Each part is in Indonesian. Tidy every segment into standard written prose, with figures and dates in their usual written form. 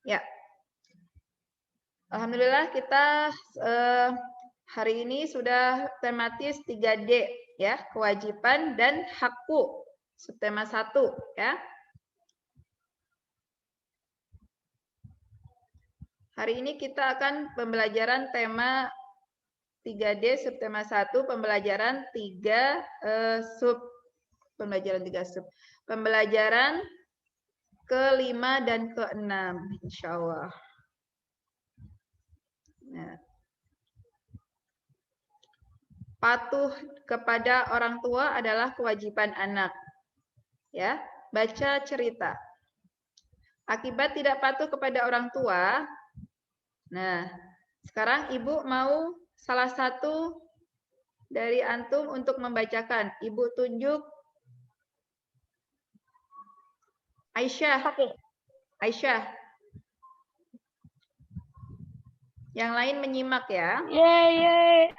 Ya. Alhamdulillah kita hari ini sudah tematis 3D ya, kewajiban dan hakku. Subtema 1 ya. Hari ini kita akan pembelajaran tema 3D subtema 1, pembelajaran 3 sub. Pembelajaran 3 sub. Pembelajaran ke-5 dan ke-6 insyaallah. Nah. Patuh kepada orang tua adalah kewajiban anak. Ya, baca cerita. Akibat tidak patuh kepada orang tua. Nah, sekarang Ibu mau salah satu dari antum untuk membacakan. Ibu tunjuk Aisyah. Aisyah. Yang lain menyimak ya.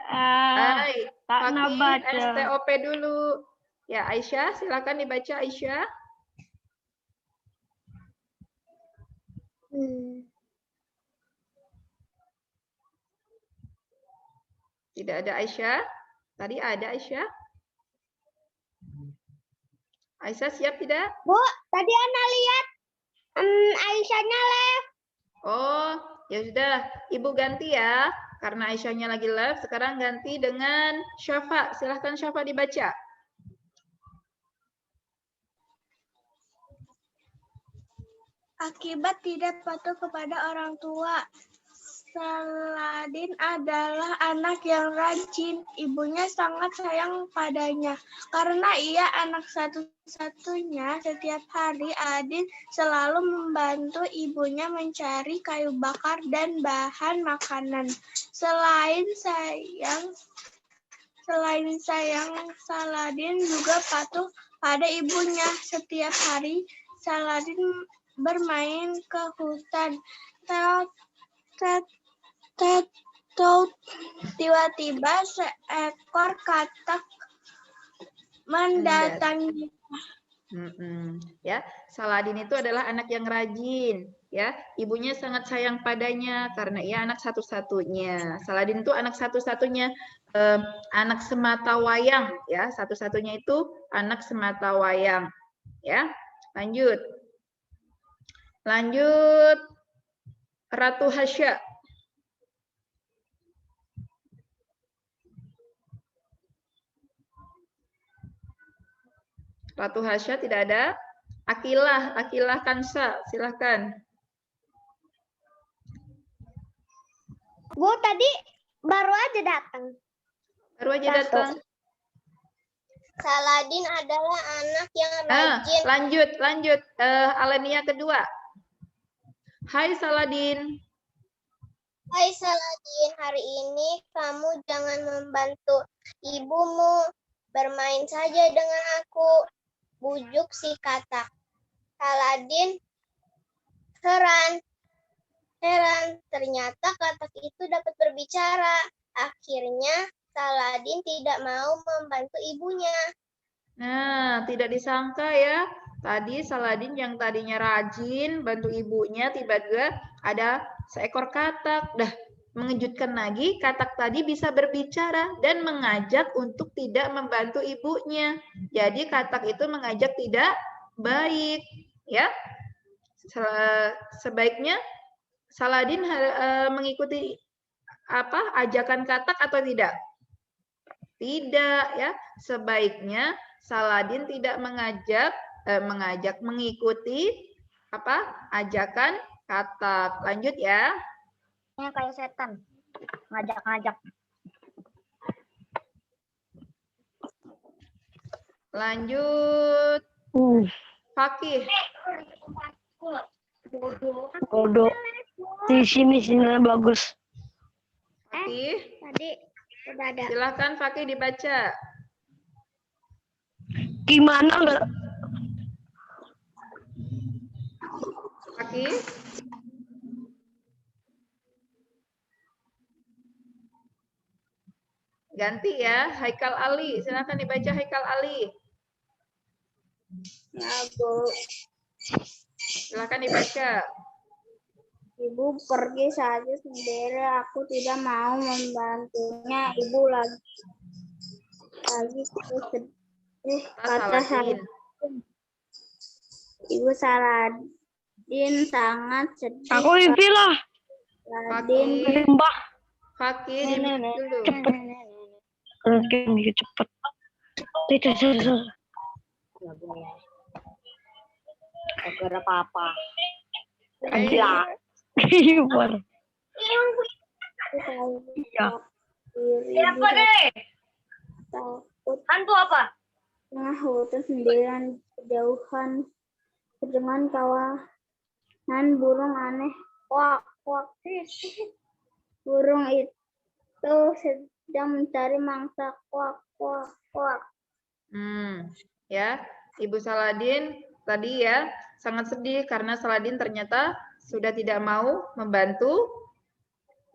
Hai, Fakih STOP dulu. Ya, Aisyah, silakan dibaca Aisyah. Tidak ada Aisyah. Tadi ada Aisyah. Aisyah siap tidak? Bu, tadi Ana lihat Aisyahnya live. Oh, ya sudah. Ibu ganti ya. Karena Aisyahnya lagi live, sekarang ganti dengan Syafa. Silahkan Syafa dibaca. Akibat tidak patuh kepada orang tua. Saladin adalah anak yang rajin. Ibunya sangat sayang padanya. Karena ia anak satu-satunya, setiap hari Adin selalu membantu ibunya mencari kayu bakar dan bahan makanan. Selain sayang, Saladin juga patuh pada ibunya. Setiap hari Saladin bermain ke hutan. Tiba-tiba seekor katak mendatangi. Ya, Saladin itu adalah anak yang rajin, ya. Ibunya sangat sayang padanya karena ia anak satu-satunya. Saladin itu anak satu-satunya, anak sematawayang, ya. Satu-satunya itu anak sematawayang, ya. Lanjut, Ratu Hasya. Ratu Hasya tidak ada. Akilah Kansa, silahkan. Bu, tadi baru aja datang. Saladin adalah anak yang rajin. Lanjut. Alenia kedua. Hai Saladin. Hai Saladin, hari ini kamu jangan membantu ibumu. Bermain saja dengan aku. Bujuk si katak. Saladin heran. Ternyata katak itu dapat berbicara. Akhirnya Saladin tidak mau membantu ibunya. Nah, tidak disangka ya. Tadi Saladin yang tadinya rajin bantu ibunya, tiba-tiba ada seekor katak. Dah, mengejutkan lagi, katak tadi bisa berbicara dan mengajak untuk tidak membantu ibunya. Jadi katak itu mengajak tidak baik, ya. Sebaiknya Saladin mengikuti ajakan katak atau tidak? Tidak, ya. Sebaiknya Saladin tidak mengikuti ajakan katak. Lanjut ya. Kayak setan, ngajak-ngajak. Lanjut. Fakih. Bodoh. Di sini bagus. Fakih. Tadi udah ada. Silahkan Fakih dibaca. Gimana enggak? Fakih. Ganti ya, Haikal Ali. Silahkan dibaca Haikal Ali. Ya, Bu. Silahkan dibaca. Ibu pergi saja sendiri. Aku tidak mau membantunya. Ibu lagi sedih. Kata Saladin. Ibu Saladin sangat sedih. Aku mimpi lah. Saladin Mbah. Fakir dulu. Cepet. Oke, cepet. Itu. Gak ada apa-apa. Gila. Gimana? Iya. Siapa deh? Takut Hantu apa? tengah hutan sendirian kejauhan dengan kawanan burung aneh. Kuak, kuak. Burung itu sedang mencari mangsa. Kuak, kuak, kuak. Ya, Ibu Saladin tadi ya sangat sedih karena Saladin ternyata sudah tidak mau membantu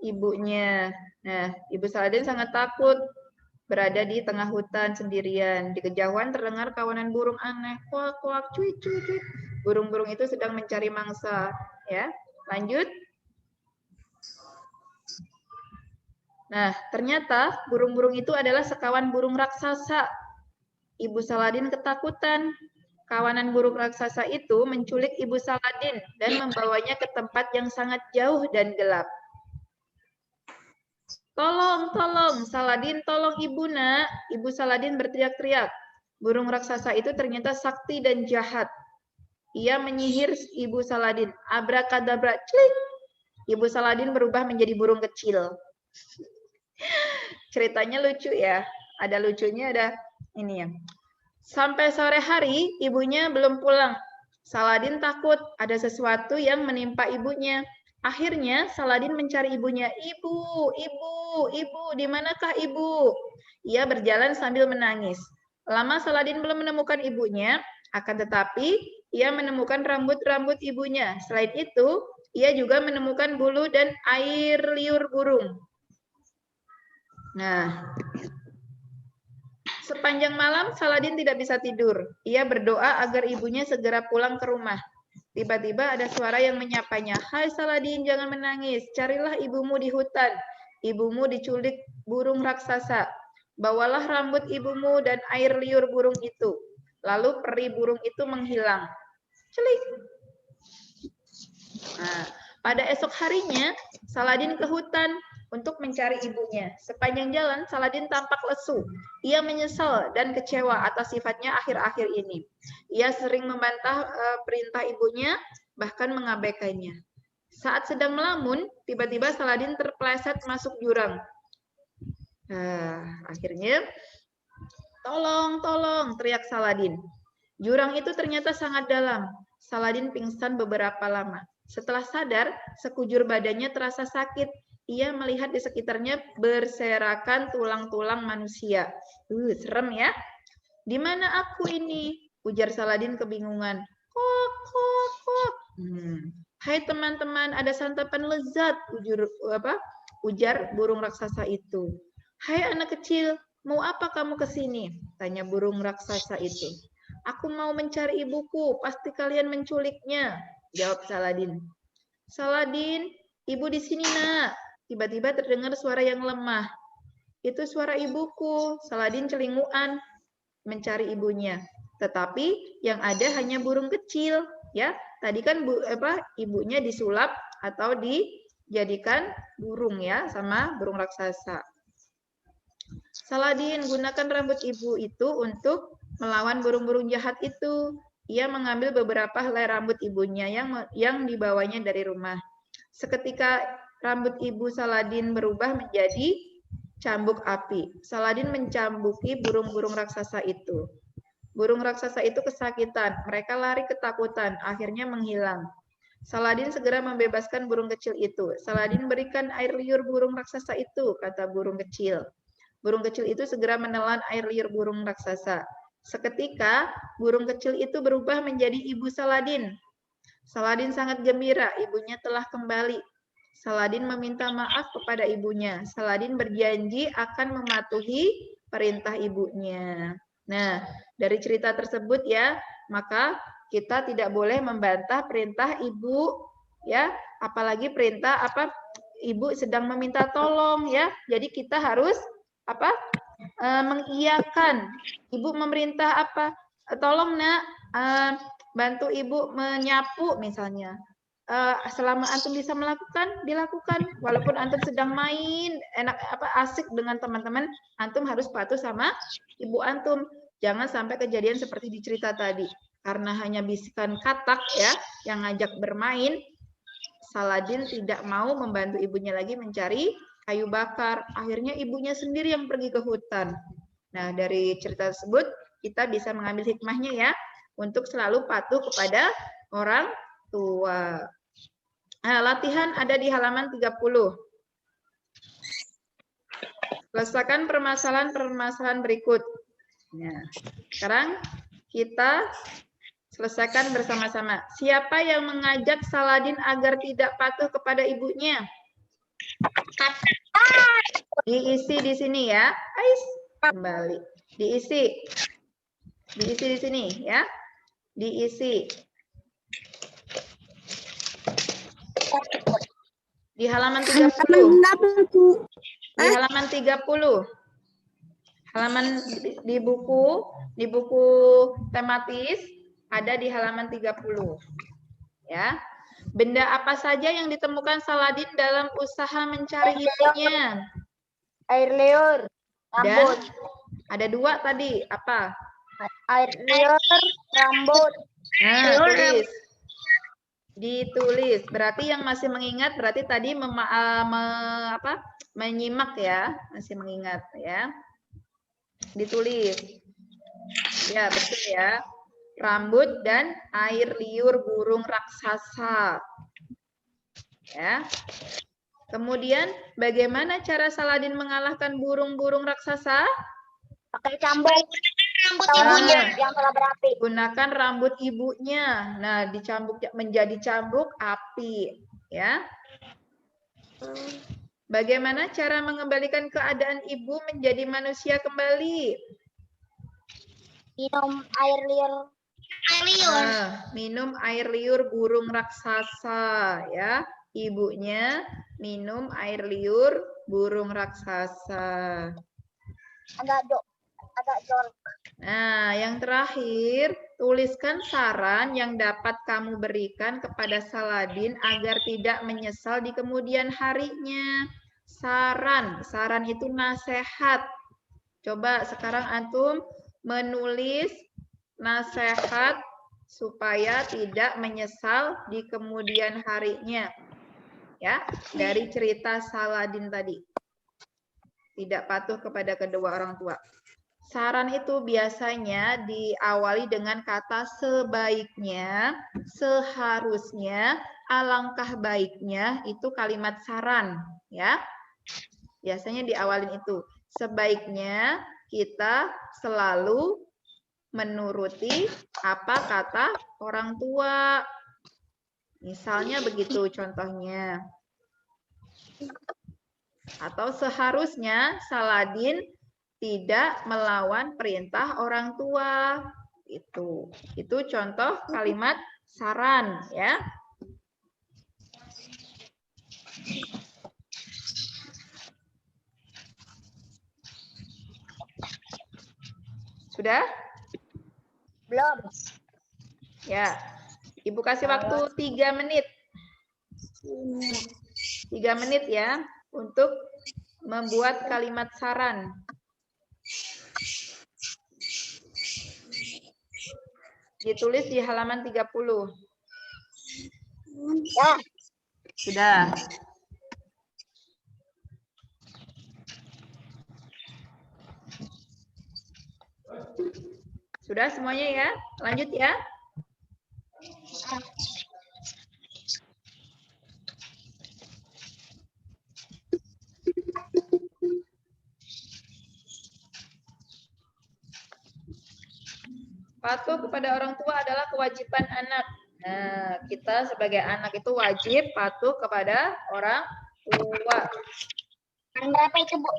ibunya. Nah, Ibu Saladin sangat takut berada di tengah hutan sendirian. Di kejauhan terdengar kawanan burung aneh. Kuak, kuak, cuit, cuit, cuit. Burung-burung itu sedang mencari mangsa. Ya, lanjut. Nah, ternyata burung-burung itu adalah sekawan burung raksasa. Ibu Saladin ketakutan. Kawanan burung raksasa itu menculik Ibu Saladin dan membawanya ke tempat yang sangat jauh dan gelap. Tolong, tolong, Saladin, tolong ibu nak. Ibu Saladin berteriak-teriak. Burung raksasa itu ternyata sakti dan jahat. Ia menyihir Ibu Saladin. Abrakadabra, cling. Ibu Saladin berubah menjadi burung kecil. Ceritanya lucu ya. Ada lucunya, ada ini ya. Sampai sore hari, ibunya belum pulang. Saladin takut ada sesuatu yang menimpa ibunya. Akhirnya Saladin mencari ibunya. Ibu, ibu, ibu, di manakah ibu? Ia berjalan sambil menangis. Lama Saladin belum menemukan ibunya, akan tetapi ia menemukan rambut-rambut ibunya. Selain itu, ia juga menemukan bulu dan air liur burung. Nah, sepanjang malam Saladin tidak bisa tidur. Ia berdoa agar ibunya segera pulang ke rumah. Tiba-tiba ada suara yang menyapanya. Hai Saladin, jangan menangis. Carilah ibumu di hutan. Ibumu diculik burung raksasa. Bawalah rambut ibumu dan air liur burung itu. Lalu peri burung itu menghilang. Celik. Nah, pada esok harinya, Saladin ke hutan untuk mencari ibunya. Sepanjang jalan, Saladin tampak lesu. Ia menyesal dan kecewa atas sifatnya akhir-akhir ini. Ia sering membantah perintah ibunya, bahkan mengabaikannya. Saat sedang melamun, tiba-tiba Saladin terpeleset masuk jurang. Akhirnya, tolong, tolong, teriak Saladin. Jurang itu ternyata sangat dalam. Saladin pingsan beberapa lama. Setelah sadar, sekujur badannya terasa sakit. Ia melihat di sekitarnya berserakan tulang-tulang manusia. Serem ya. Di mana aku ini? Ujar Saladin kebingungan. Kok, kok, kok. Hai teman-teman, ada santapan lezat. Ujar burung raksasa itu. Hai anak kecil, mau apa kamu ke sini? Tanya burung raksasa itu. Aku mau mencari ibuku, pasti kalian menculiknya. Jawab Saladin. Saladin, ibu di sini nak. Tiba-tiba terdengar suara yang lemah. Itu suara ibuku. Saladin celinguan mencari ibunya. Tetapi yang ada hanya burung kecil. Ya, tadi kan ibunya disulap atau dijadikan burung ya sama burung raksasa. Saladin gunakan rambut ibu itu untuk melawan burung-burung jahat itu. Ia mengambil beberapa helai rambut ibunya yang dibawanya dari rumah. Seketika rambut ibu Saladin berubah menjadi cambuk api. Saladin mencambuki burung-burung raksasa itu. Burung raksasa itu kesakitan. Mereka lari ketakutan, akhirnya menghilang. Saladin segera membebaskan burung kecil itu. Saladin berikan air liur burung raksasa itu, kata burung kecil. Burung kecil itu segera menelan air liur burung raksasa. Seketika, burung kecil itu berubah menjadi ibu Saladin. Saladin sangat gembira, ibunya telah kembali. Saladin meminta maaf kepada ibunya. Saladin berjanji akan mematuhi perintah ibunya. Nah, dari cerita tersebut ya, maka kita tidak boleh membantah perintah ibu ya. Apalagi perintah ibu sedang meminta tolong ya. Jadi kita harus mengiyakan. Ibu memerintah tolong nak, bantu ibu menyapu misalnya. Selama antum bisa melakukan, dilakukan. Walaupun antum sedang main, asik dengan teman-teman, antum harus patuh sama ibu antum. Jangan sampai kejadian seperti di cerita tadi. Karena hanya bisikan katak ya, yang ngajak bermain, Saladin tidak mau membantu ibunya lagi mencari kayu bakar. Akhirnya ibunya sendiri yang pergi ke hutan. Nah, dari cerita tersebut, kita bisa mengambil hikmahnya ya, untuk selalu patuh kepada orang tua. Nah, latihan ada di halaman 30. Selesaikan permasalahan-permasalahan berikut. Nah, sekarang kita selesaikan bersama-sama. Siapa yang mengajak Saladin agar tidak patuh kepada ibunya? Diisi di sini ya. Ais, kembali. Diisi. Diisi di sini ya. Diisi. Di halaman 30. Di halaman 30. Halaman di buku tematis ada di halaman 30. Ya. Benda apa saja yang ditemukan Saladin dalam usaha mencari ibunya? Air liur, Dan ada 2 tadi, apa? Air liur, rambut. Nah, tulis. Ditulis. Berarti yang masih mengingat berarti tadi menyimak ya, masih mengingat ya. Ditulis. Ya, betul ya. Rambut dan air liur burung raksasa. Ya. Kemudian bagaimana cara Saladin mengalahkan burung-burung raksasa? Pakai cambuk. Rambut ibunya yang telah berapi. Gunakan rambut ibunya. Nah, dicambuk menjadi cambuk api, ya. Bagaimana cara mengembalikan keadaan ibu menjadi manusia kembali? Minum air liur. Minum air liur burung raksasa, ya. Ibunya minum air liur burung raksasa. Agak jorok. Nah, yang terakhir, tuliskan saran yang dapat kamu berikan kepada Saladin agar tidak menyesal di kemudian harinya. Saran itu nasihat. Coba sekarang antum menulis nasihat supaya tidak menyesal di kemudian harinya. Ya, dari cerita Saladin tadi. Tidak patuh kepada kedua orang tua. Saran itu biasanya diawali dengan kata sebaiknya, seharusnya, alangkah baiknya, itu kalimat saran, ya. Biasanya diawalin itu. Sebaiknya kita selalu menuruti apa kata orang tua. Misalnya begitu contohnya. Atau seharusnya Saladin tidak melawan perintah orang tua. Itu contoh kalimat saran ya. Sudah? Belum. Ya. Ibu kasih waktu 3 menit. 3 menit ya untuk membuat kalimat saran. Ditulis di halaman 30. Ya. Sudah. Sudah semuanya ya? Lanjut ya. Patuh kepada orang tua adalah kewajiban anak. Nah, kita sebagai anak itu wajib patuh kepada orang tua. Berapa itu, Bu?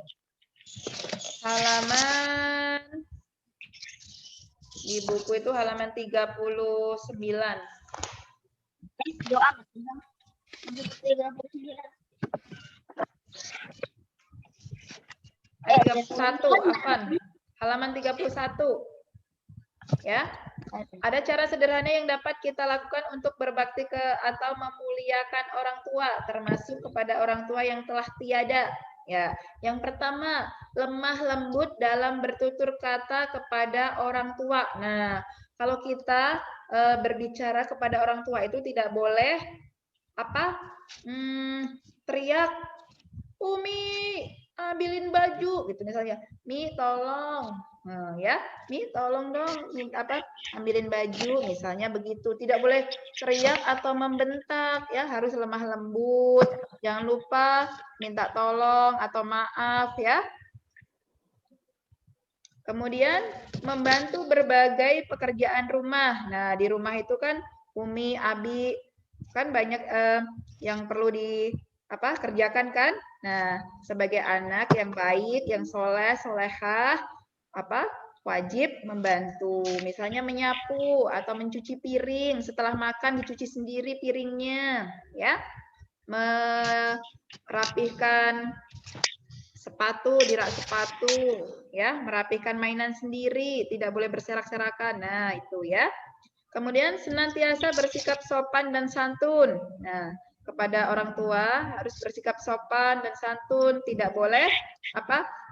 Halaman di buku itu halaman 39. Doa. Ayat 31, Afan. Halaman 31. Ya. Ada cara sederhana yang dapat kita lakukan untuk berbakti ke atau memuliakan orang tua, termasuk kepada orang tua yang telah tiada. Ya, yang pertama, lemah lembut dalam bertutur kata kepada orang tua. Nah, kalau kita berbicara kepada orang tua itu tidak boleh teriak, Umi, ambilin baju gitu misalnya. Mi, tolong. Nah, ya, Mi, tolong dong, ambilin baju misalnya begitu. Tidak boleh teriak atau membentak, ya, harus lemah lembut. Jangan lupa minta tolong atau maaf, ya. Kemudian membantu berbagai pekerjaan rumah. Nah, di rumah itu kan Umi, Abi kan banyak yang perlu kerjakan kan? Nah, sebagai anak yang baik, yang soleh, solehah, wajib membantu. Misalnya menyapu atau mencuci piring. Setelah makan dicuci sendiri piringnya, ya. Merapihkan sepatu, dirak sepatu, ya. Merapihkan mainan sendiri, tidak boleh berserak-serakan. Nah, itu ya. Kemudian senantiasa bersikap sopan dan santun. Nah, kepada orang tua harus bersikap sopan dan santun, tidak boleh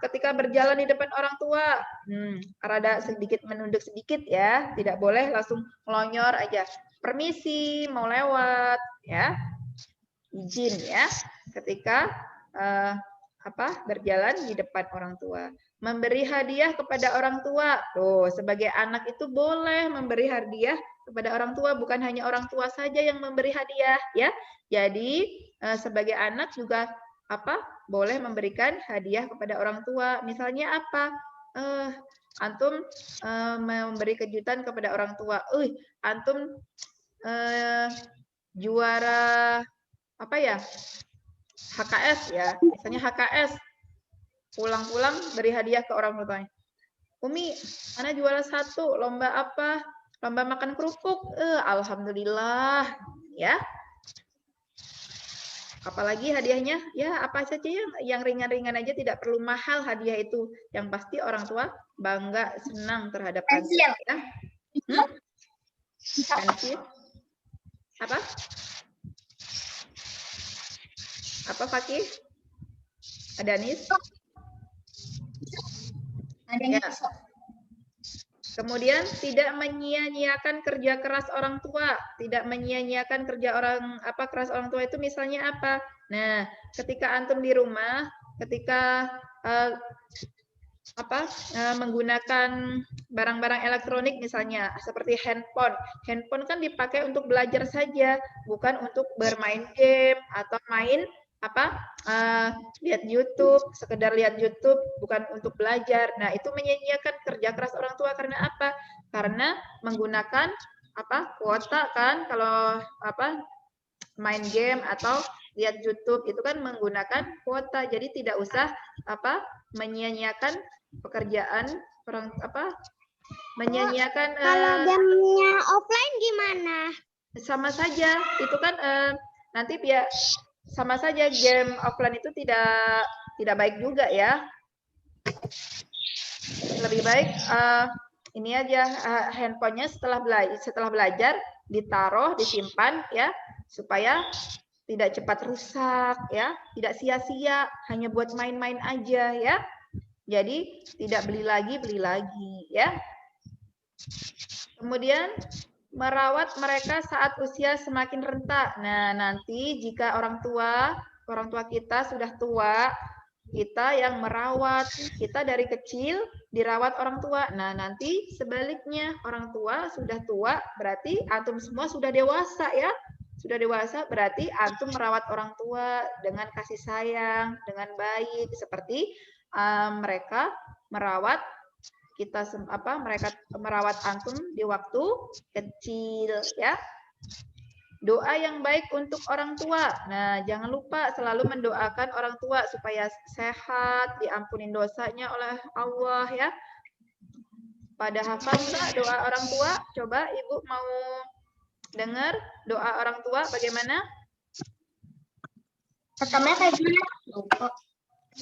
ketika berjalan di depan orang tua rada sedikit menunduk sedikit ya, tidak boleh langsung melonyor aja. Permisi, mau lewat ya. Izin ya ketika berjalan di depan orang tua. Memberi hadiah kepada orang tua. Tuh, sebagai anak itu boleh memberi hadiah kepada orang tua, bukan hanya orang tua saja yang memberi hadiah ya. Jadi, sebagai anak juga boleh memberikan hadiah kepada orang tua. Misalnya apa? Antum memberi kejutan kepada orang tua. Antum juara HKS ya. Misalnya HKS. Pulang-pulang beri hadiah ke orang tuanya. Umi, Ana juara 1, lomba apa? Lomba makan kerupuk. Alhamdulillah, ya. Apalagi hadiahnya, ya apa saja yang ringan-ringan aja, tidak perlu mahal hadiah itu. Yang pasti orang tua bangga, senang terhadap anak. Ya. Pensil. Apa? Apa Fakih? Ada Nis? Ya. Kemudian tidak menyia-nyiakan kerja keras orang tua, tidak menyia-nyiakan kerja keras orang tua itu misalnya apa? Nah, ketika antum di rumah, ketika menggunakan barang-barang elektronik misalnya seperti handphone. Handphone kan dipakai untuk belajar saja, bukan untuk bermain game atau main lihat YouTube, sekedar lihat YouTube, bukan untuk belajar. Nah, itu menyia-nyiakan kerja keras orang tua karena apa? Karena menggunakan kuota kan, kalau main game atau lihat YouTube itu kan menggunakan kuota. Jadi tidak usah menyia-nyiakan pekerjaan orang menyia-nyiakan. Kalau gamenya offline gimana? Sama saja, itu kan nanti sama saja game offline itu tidak baik juga ya. Lebih baik ini aja handphonenya setelah belajar ditaruh, disimpan ya, supaya tidak cepat rusak ya, tidak sia-sia, hanya buat main-main aja ya. Jadi tidak beli lagi ya. Kemudian merawat mereka saat usia semakin renta. Nah, nanti jika orang tua kita sudah tua, kita yang merawat, kita dari kecil dirawat orang tua. Nah, nanti sebaliknya, orang tua sudah tua, berarti antum semua sudah dewasa ya. Sudah dewasa berarti antum merawat orang tua dengan kasih sayang, dengan baik, seperti mereka merawat kita mereka merawat antum di waktu kecil ya. Doa yang baik untuk orang tua. Nah, jangan lupa selalu mendoakan orang tua supaya sehat, diampunin dosanya oleh Allah ya. Pada hafal enggak doa orang tua? Coba Ibu mau dengar doa orang tua bagaimana? Pertamanya kayak gimana? Lupa.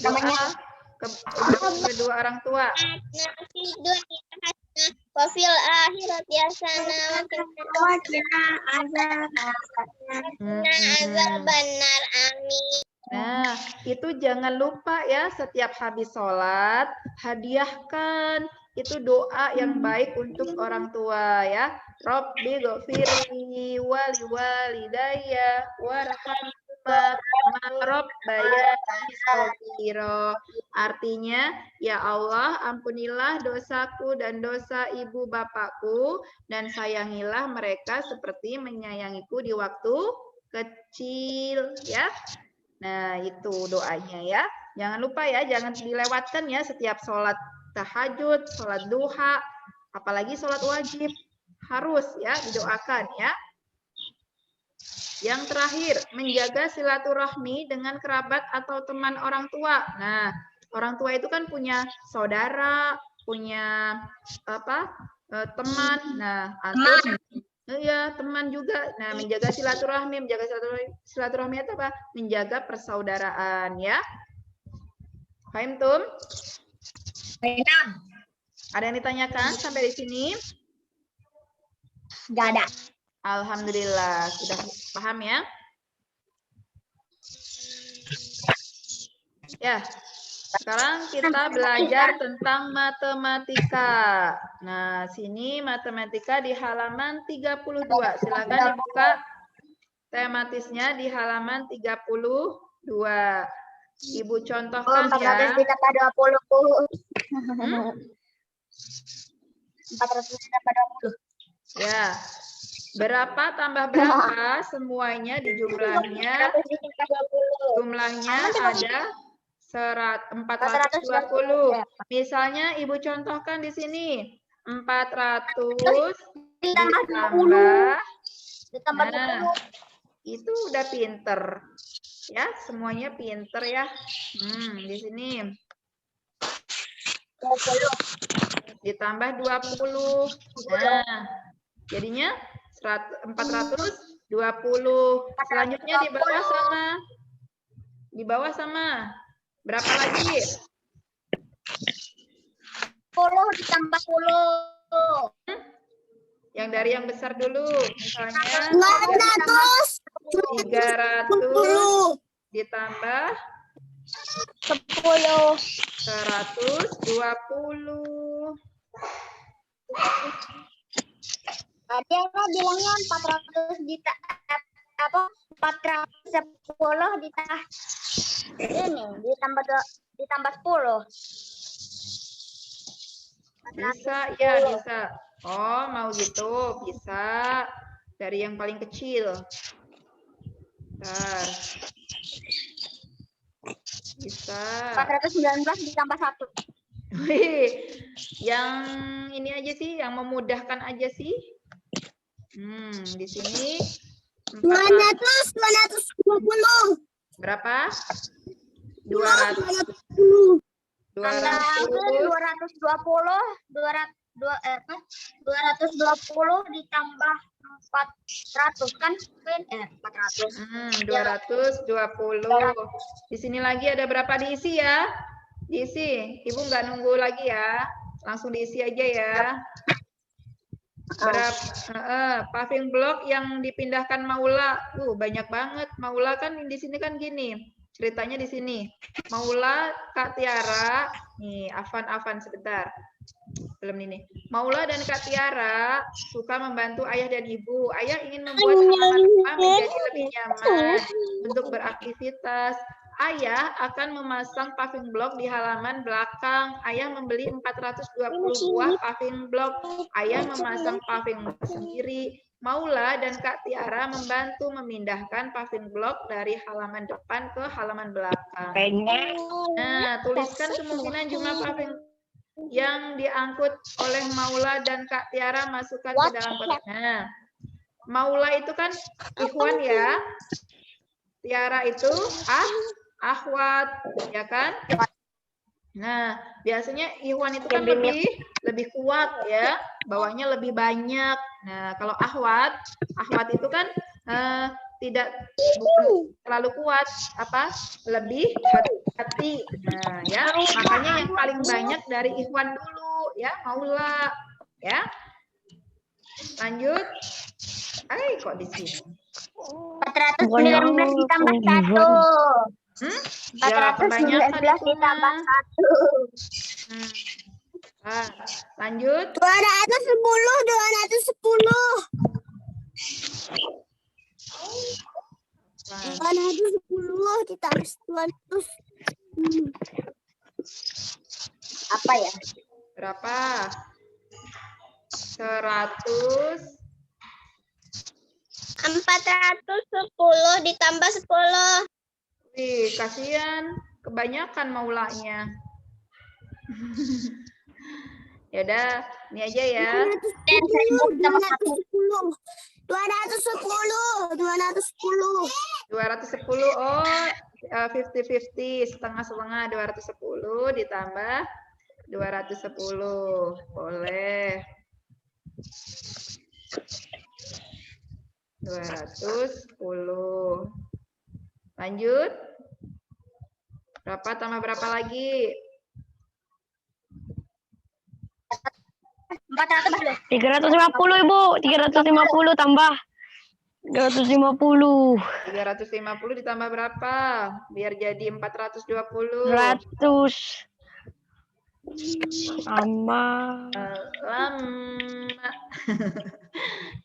Doa untuk kedua orang tua. Wafil akhirat yasana azab benar amin. Nah, itu jangan lupa ya, setiap habis sholat, hadiahkan. Itu doa yang baik untuk orang tua ya. Rabbi ghafirli wali walidayya warhamhuma kama rabbayani shaghira. Artinya, ya Allah, ampunilah dosaku dan dosa ibu bapakku, dan sayangilah mereka seperti menyayangiku di waktu kecil ya. Nah, itu doanya ya. Jangan lupa ya, jangan dilewatkan ya setiap sholat tahajud, sholat duha, apalagi sholat wajib. Harus ya didoakan ya. Yang terakhir, menjaga silaturahmi dengan kerabat atau teman orang tua. Nah, orang tua itu kan punya saudara, punya teman. Nah, atau iya, teman juga. Nah, menjaga silaturahmi itu apa? Menjaga persaudaraan ya. Paham, Tum? Paham. Ada yang ditanyakan sampai di sini? Enggak ada. Alhamdulillah, sudah paham ya? Ya. Sekarang kita belajar tentang matematika. Nah, sini matematika di halaman 32. Silakan dibuka tematisnya di halaman 32. Ibu contohkan ya. 400 ditambah 20. 400 ditambah 20. Ya. Berapa tambah berapa? Semuanya di jumlahnya. Jumlahnya ada 420. Misalnya Ibu contohkan di sini 400 ditambah. Nah, itu udah pinter. Ya, semuanya pinter ya. Di sini 20 ditambah 20. Nah, jadinya 420. Selanjutnya di bawah sama. Di bawah sama. Berapa lagi? 10 ditambah 10. Yang dari yang besar dulu. Misalnya 300 ditambah 10. 120. Tadi aku bilangnya 410 ditambah 10. Bisa ya, bisa. Oh, mau gitu, bisa. Dari yang paling kecil. Bentar. Bisa. 419 ditambah 1. Wih, yang ini aja sih, yang memudahkan aja sih. Di sini 220. Berapa? 200. 220 ditambah 400 kan? 400. 220. Di sini lagi ada berapa diisi ya? Diisi. Ibu nggak nunggu lagi ya. Langsung diisi aja ya. Berapa paving block yang dipindahkan Maula? Banyak banget. Maula kan di sini kan gini. Ceritanya di sini. Maula, Kak Tiara, nih Afan sebentar. Belum ini. Maula dan Kak Tiara suka membantu ayah dan ibu. Ayah ingin membuat halaman rumah menjadi lebih nyaman untuk beraktivitas. Ayah akan memasang paving block di halaman belakang. Ayah membeli 420 buah paving block. Ayah memasang paving block sendiri. Maula dan Kak Tiara membantu memindahkan paving block dari halaman depan ke halaman belakang. Nah, tuliskan kemungkinan jumlah paving yang diangkut oleh Maula dan Kak Tiara, masukkan ke dalam kotak. Nah, Maula itu kan ikhwan ya. Tiara itu akhwat, ya kan? Nah, biasanya ikhwan itu kan lebih kuat ya, bawahnya lebih banyak. Nah, kalau akhwat itu kan tidak bukan terlalu kuat, apa lebih hati-hati. Nah, ya makanya yang paling banyak dari Ikhwan dulu, ya Maula, ya. Lanjut. Kok di sini? 419 ditambah 1. Ya, kebanyakan 419 itu ditambah mah. 1. Lanjut. 210 ditambah 200. Apa ya? Berapa? 100. 410 ditambah 10. Wih, kasihan. Kebanyakan maulanya. Ya udah, ini aja ya. 210. Oh, 50-50, setengah-setengah. 210 ditambah 210. Boleh. 210. Lanjut. Berapa tambah berapa lagi? 350 Ibu, 350 tambah 350. 350 ditambah berapa? Biar jadi 420. 100 sama Lama.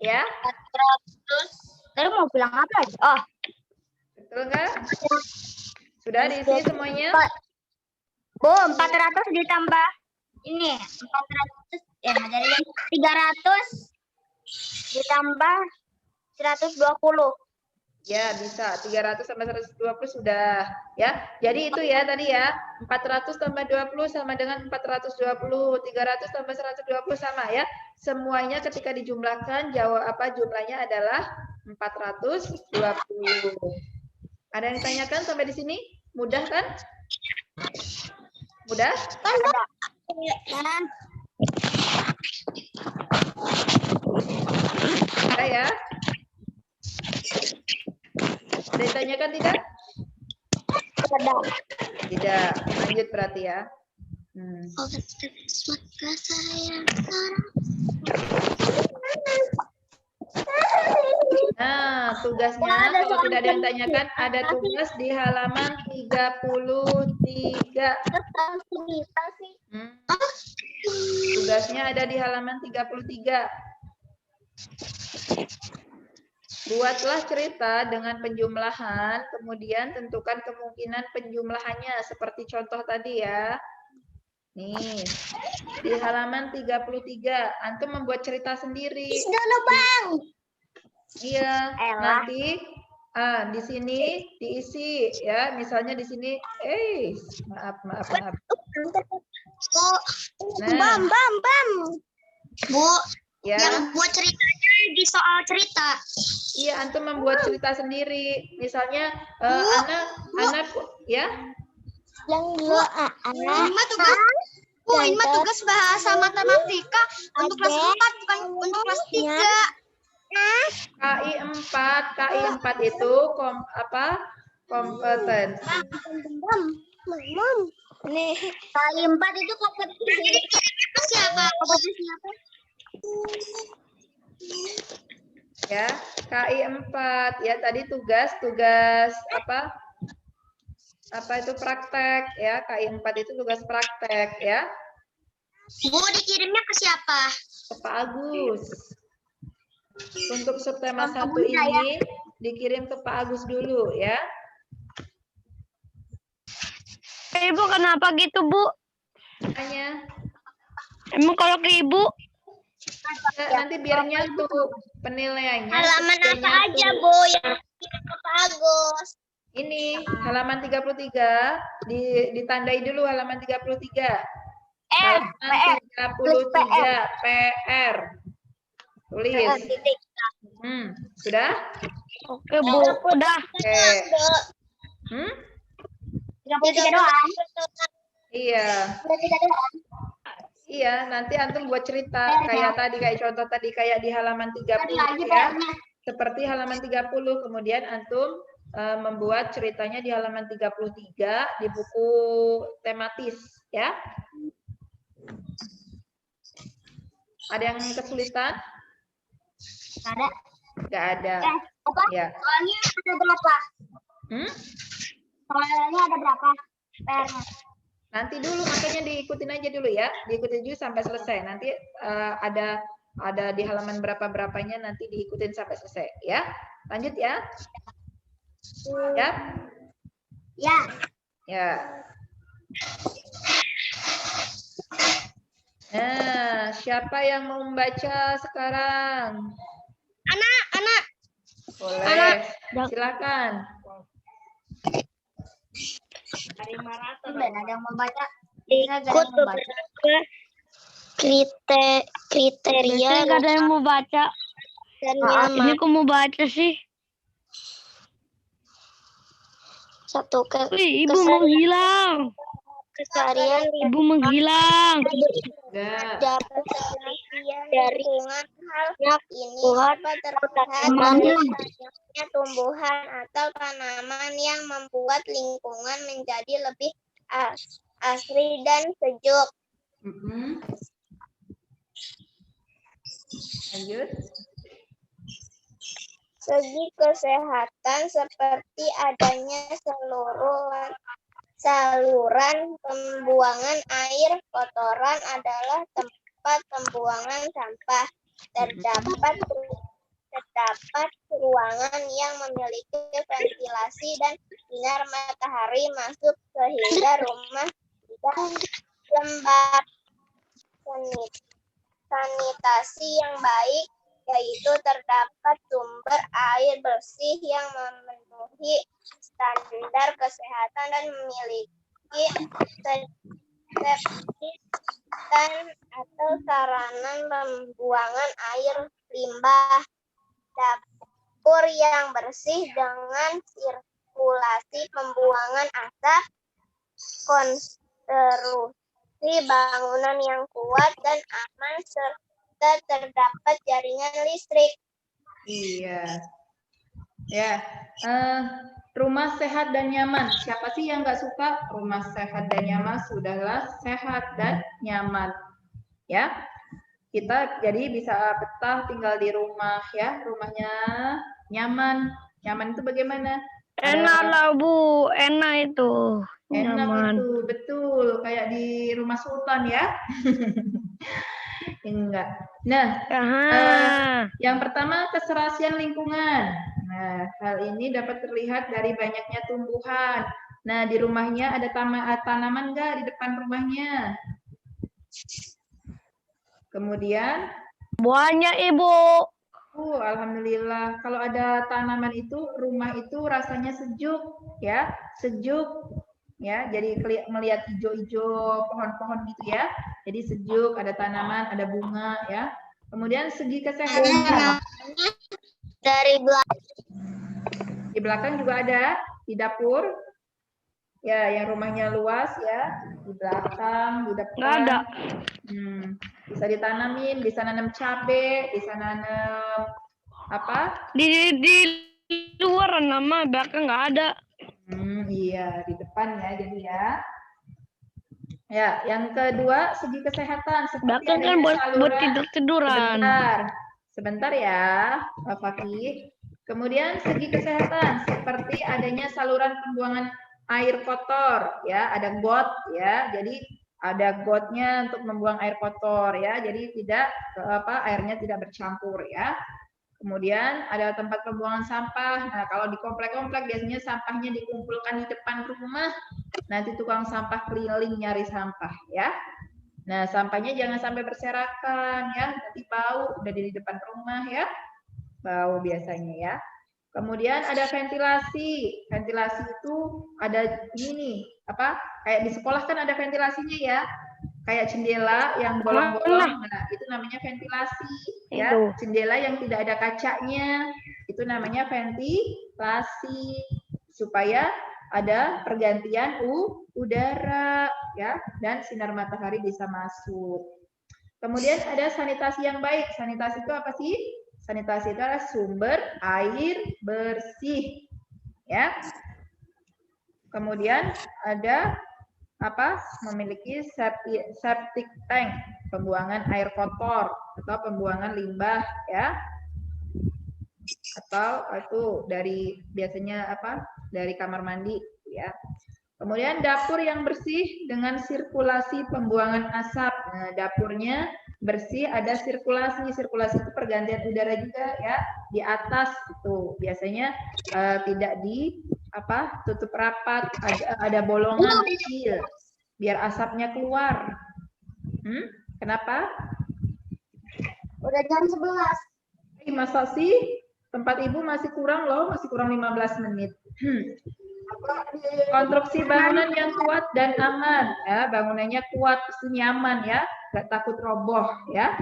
Ya, 400. Tadi mau bilang apa? Oh, betul nggak? Sudah diisi semuanya? Bu, 400 ditambah ini 400 ya dari 300 ditambah 120. Ya, bisa. 300 tambah 120 sudah. Ya, jadi itu ya tadi ya. 400 tambah 20 sama dengan 420. 300 tambah 120 sama ya. Semuanya ketika dijumlahkan, jumlahnya adalah 420. Ada yang ditanyakan sampai di sini? Mudah kan? Mudah? Ada ya? Ada yang ditanyakan tidak? Tidak. Lanjut berarti ya. Nah, tugasnya kalau tidak ada yang tanyakan, ada tugas di halaman 33. Tugasnya ada di halaman 33. Buatlah cerita dengan penjumlahan, kemudian tentukan kemungkinan penjumlahannya seperti contoh tadi ya. Nih, di halaman 33, antum membuat cerita sendiri. Iya, nanti di sini diisi ya, misalnya di sini, maaf. Nah, Bu, ya. yang buat ceritanya di soal cerita. Iya, antum membuat cerita sendiri. Misalnya anak ya. Ini mah tugas bahasa matematika untuk kelas 4 bukan untuk kelas 3. KI 4 itu kompetensi. Nih, KI 4 itu kompetensi. Siapa? Kompetensi apa? Ya, KI 4 ya tadi tugas apa itu praktek ya. KI 4 itu tugas praktek ya. Bu, dikirimnya ke siapa? Ke Pak Agus. Untuk subtema 1 ini dikirim ke Pak Agus dulu ya. Ibu kenapa gitu, Bu? Hanya Emang kalau ke Ibu? nanti biar nyatu penilaiannya. Halaman apa aja, Bu, yang ke Pak Agus? Ini halaman 33 ditandai dulu halaman 33. Halaman 33 PR. Tulis. Sudah? Oke, Bu. Udah. Oke. 33 doang. Iya. Iya, nanti antum buat cerita kayak tadi, kayak contoh tadi, kayak di halaman 30 ya. seperti halaman 30. Kemudian antum membuat ceritanya di halaman 33 di buku tematis, ya. Ada yang kesulitan? Ada. Nggak ada. Apa? Ya. Soalnya ada berapa? Soalnya ada berapa? PR-nya. Nanti dulu, makanya diikutin aja dulu ya. Diikutin dulu sampai selesai. Nanti ada di halaman berapa-berapanya, nanti diikutin sampai selesai. Ya. Lanjut ya. Ya. Ya. Ya. Nah, siapa yang mau membaca sekarang? Anak. Boleh. Silakan. Dari maraton. Dan ada yang membaca. Ikut beberapa kriteria Nggak ada yang mau baca. dan Ini nyaman. kok mau baca sih? Satu Wih, ibu menghilang. keseharian Ibu menghilang. Enggak. dapat dari hal ini dapat terlihat Emangnya? dari banyaknya tumbuhan atau tanaman yang membuat lingkungan menjadi lebih asri dan sejuk. Lanjut. Segi kesehatan seperti adanya saluran pembuangan air kotoran adalah tempat pembuangan sampah. Terdapat ruangan yang memiliki ventilasi dan sinar matahari masuk sehingga rumah tidak lembab. Sanitasi yang baik, yaitu terdapat sumber air bersih yang memenuhi standar kesehatan dan memiliki septic tank atau sarana pembuangan air limbah, dapur yang bersih dengan sirkulasi pembuangan asap, konstruksi bangunan yang kuat dan aman, serta terdapat jaringan listrik. Iya. Ya. Rumah sehat dan nyaman. Siapa sih yang nggak suka rumah sehat dan nyaman? Sudahlah sehat dan nyaman. Ya. Kita jadi bisa betah tinggal di rumah ya. Rumahnya nyaman. Nyaman itu bagaimana? Enak lah Bu, enak itu. Enak Nyaman. itu, betul. Kayak di rumah sultan ya. Enggak. Nah, yang pertama keserasian lingkungan. Nah, hal ini dapat terlihat dari banyaknya tumbuhan. Nah, di rumahnya ada tanaman enggak di depan rumahnya? Kemudian Banyak Ibu. Alhamdulillah. Kalau ada tanaman itu, rumah itu rasanya sejuk, ya, sejuk, ya. Jadi melihat hijau-hijau pohon-pohon gitu ya. Jadi sejuk, ada tanaman, ada bunga, ya. Kemudian segi kesehatan. Dari belakang. Di belakang juga ada, di dapur. Ya, yang rumahnya luas ya, di belakang, di depan. Nggak ada. Bisa ditanamin, bisa nanam cabai, bisa nanam apa? Di luar nama belakang nggak ada. Iya, di depan ya, jadi ya. Ya, yang kedua segi kesehatan. Belakang kan buat tidur-tiduran. Sebentar ya, Pak Fakih. Kemudian segi kesehatan seperti adanya saluran pembuangan air kotor, ya, ada got, ya, jadi ada gotnya untuk membuang air kotor, ya, jadi tidak airnya tidak bercampur, ya. Kemudian ada tempat pembuangan sampah. Nah, kalau di komplek-komplek biasanya sampahnya dikumpulkan di depan rumah. Nanti tukang sampah keliling nyari sampah, ya. Nah, sampahnya jangan sampai berserakan, ya. Nanti bau udah di depan rumah, ya. Bau biasanya, ya. Kemudian ada ventilasi. Ventilasi itu ada ini kayak di sekolah kan ada ventilasinya ya. Kayak jendela yang bolong-bolong. Nah, itu namanya ventilasi, ya. Jendela yang tidak ada kacanya itu namanya ventilasi supaya ada pergantian udara, ya, dan sinar matahari bisa masuk. Kemudian ada sanitasi yang baik. Sanitasi itu apa sih? Sanitasi itu adalah sumber air bersih. Ya. Kemudian ada apa? Memiliki septic tank, pembuangan air kotor atau pembuangan limbah ya. Atau itu dari biasanya apa? Dari kamar mandi ya. Kemudian dapur yang bersih dengan sirkulasi pembuangan asap. Nah, dapurnya bersih, ada sirkulasi. Sirkulasi itu pergantian udara juga ya di atas itu. Biasanya tidak di apa? Tutup rapat, ada bolongan kecil biar asapnya keluar. Kenapa? Udah jam 11. Masa sih? Tempat Ibu masih kurang loh, masih kurang 15 menit. Konstruksi bangunan yang kuat dan aman ya, bangunannya kuat, nyaman ya, nggak takut roboh ya.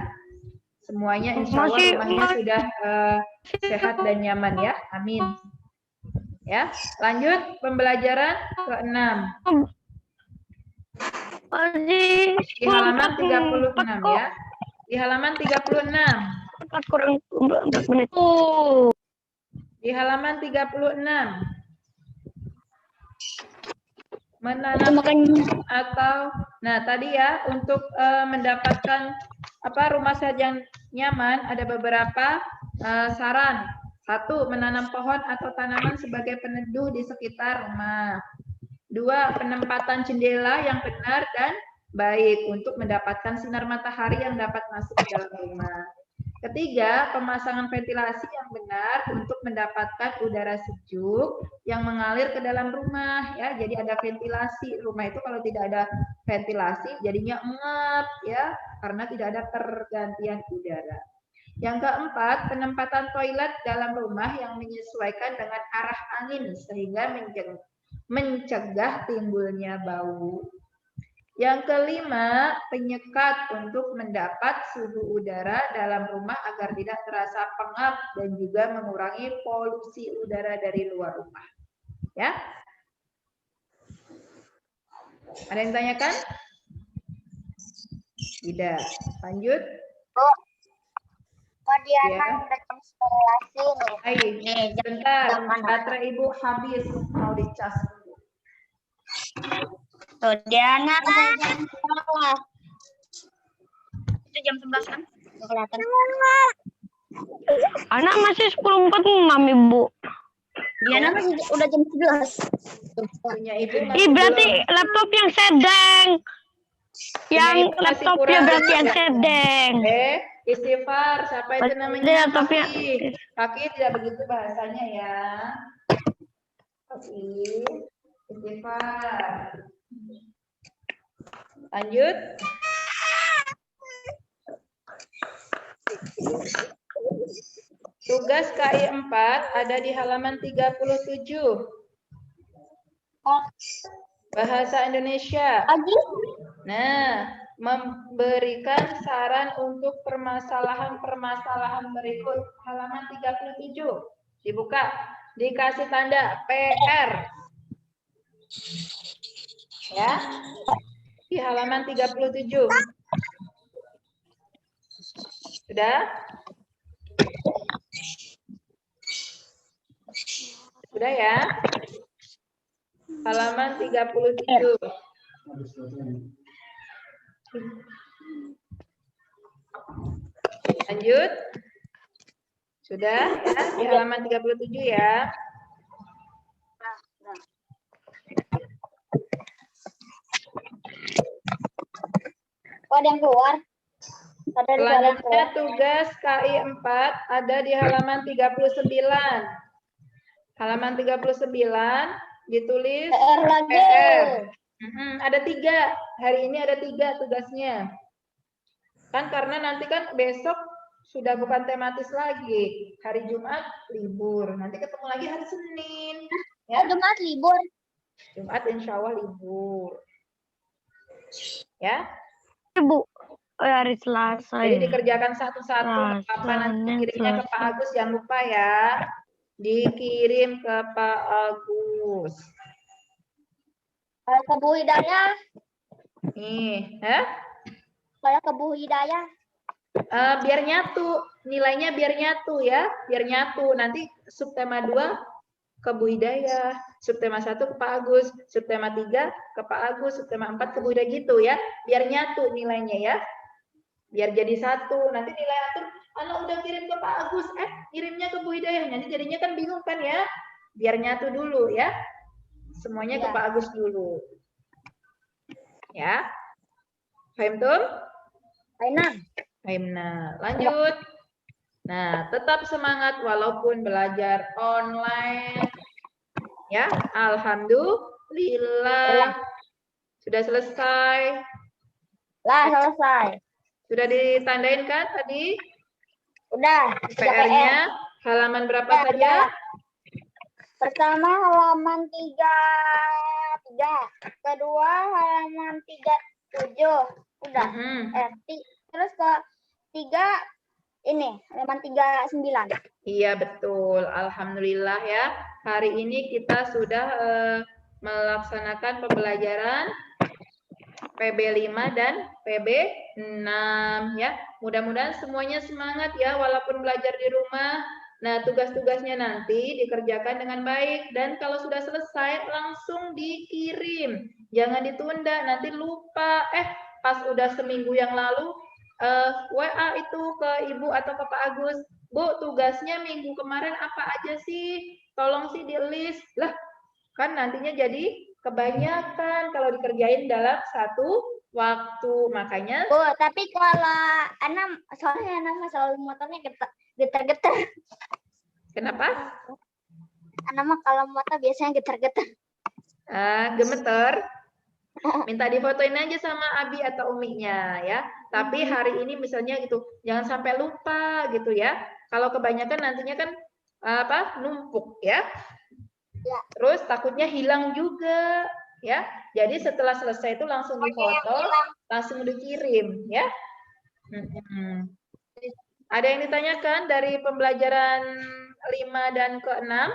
Semuanya insya Allah rumahnya sudah sehat dan nyaman ya, amin. Ya, lanjut pembelajaran ke-6. Di halaman 36 ya. Di halaman 36. Kurang 4 menit. Di halaman 36. Menanam atau nah tadi ya untuk mendapatkan apa rumah sehat yang nyaman ada beberapa saran. 1, menanam pohon atau tanaman sebagai peneduh di sekitar rumah. 2, penempatan jendela yang benar dan baik untuk mendapatkan sinar matahari yang dapat masuk ke dalam rumah. 3, pemasangan ventilasi yang benar untuk mendapatkan udara sejuk yang mengalir ke dalam rumah ya. Jadi ada ventilasi. Rumah itu kalau tidak ada ventilasi jadinya engap ya karena tidak ada pergantian udara. Yang keempat, penempatan toilet dalam rumah yang menyesuaikan dengan arah angin sehingga mencegah timbulnya bau. Yang kelima, penyekat untuk mendapat suhu udara dalam rumah agar tidak terasa pengap dan juga mengurangi polusi udara dari luar rumah. Ya. Ada yang tanyakan? Tidak. Lanjut. Kok dia Ya. udah jam 11 ini? Baik, sebentar. Baterai Ibu habis, mau dicas. Tuh, Diana kan? Itu jam 11 kan? Kelihatan. Anak masih 10.46, Ibu. Diana masih udah jam 11. Punya Ibu Ih, masih berarti belum. laptop yang sedang. Yang Ibu masih laptopnya kurang. berarti yang sedang. Istighfar, siapa itu Berarti namanya? laptopnya. Kaki tidak begitu bahasanya ya. Kaki, istighfar. Lanjut. Tugas KI 4 ada di halaman 37. Bahasa Indonesia. Nah, memberikan saran untuk permasalahan-permasalahan berikut. Halaman 37. Dibuka. Dikasih tanda PR. Ya. Di halaman 37. Sudah? Sudah ya? Halaman 37. Lanjut. Sudah ya? Di halaman 37 ya. Kok ada yang keluar? Selanjutnya tugas KI 4 ada di halaman 39. Halaman 39 ditulis PR lagi. PR. Ada 3. Hari ini ada 3 tugasnya. Kan karena nanti kan besok sudah bukan tematis lagi. Hari Jumat libur. Nanti ketemu lagi hari Senin. Ya. Jumat libur. Jumat insya Allah libur. Ya. Ibu, hari Selasa. Jadi Ya. dikerjakan satu-satu. Apa nanti kirimnya ke Pak Agus, jangan lupa ya. Dikirim ke Pak Agus. Kalau ke Bu Hidayah. Nih, ya. Kalau ke Bu Hidayah. Biar nyatu, nilainya biar nyatu ya, biar nyatu. Nanti subtema 2 ke Bu Hidayah, subtema 1 ke Pak Agus, subtema 3 ke Pak Agus, subtema 4 ke Bu Hidayah gitu ya. Biar nyatu nilainya ya. Biar jadi satu. Nanti nilai atur, anak udah kirim ke Pak Agus, kirimnya ke Bu Hidayah. Nanti jadinya kan bingung kan ya. Biar nyatu dulu ya. Semuanya ke Pak Agus dulu. Ya. Paham tuh? Paham. Nah, lanjut. Nah, tetap semangat walaupun belajar online. Ya, alhamdulillah. Sudah selesai. Selesai. Sudah ditandain kan tadi? Udah. PR-nya halaman berapa saja? Pertama halaman 33. Kedua halaman 37. Udah. Terus ke 3 ini halaman 39. Iya betul, alhamdulillah ya. Hari ini kita sudah melaksanakan pembelajaran PB5 dan PB6 ya. Mudah-mudahan semuanya semangat ya walaupun belajar di rumah. Nah, tugas-tugasnya nanti dikerjakan dengan baik dan kalau sudah selesai langsung dikirim. Jangan ditunda, nanti lupa. Pas udah seminggu yang lalu WA itu ke Ibu atau ke Pak Agus, Bu, tugasnya minggu kemarin apa aja sih? Tolong sih di list. Lah, kan nantinya jadi kebanyakan kalau dikerjain dalam satu waktu. Makanya Bu, tapi kalau soalnya anak selalu motornya getar-getar. kenapa? Anak mah kalau motor biasanya getar-getar. Gemeter. Minta difotoin aja sama Abi atau Uminya ya. Tapi hari ini misalnya gitu, jangan sampai lupa gitu ya. Kalau kebanyakan nantinya kan numpuk ya. Terus takutnya hilang juga ya. Jadi setelah selesai itu langsung difoto, langsung dikirim ya. Ada yang ditanyakan dari pembelajaran 5 dan ke-6?